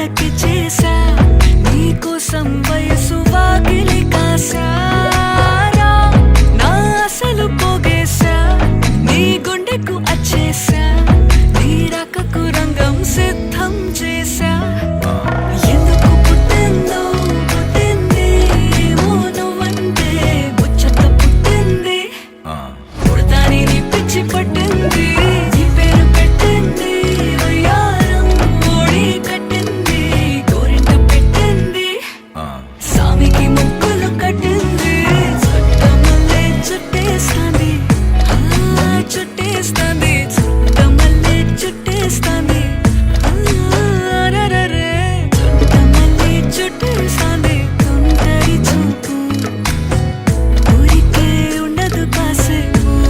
కళ్ళకి చేసా నీకోసం వయసు వాకిలి కాసారా నా అసలు పోగేశా నీ గుండెకు అచ్చేసా నీ రకకు రంగం సిద్ధం చేసా ఎందుకు పుట్టిందో పుట్టింది ఏమో నువ్వంటే ముచ్చట పుట్టింది పుడతాని నీ పిచ్చి పట్టింది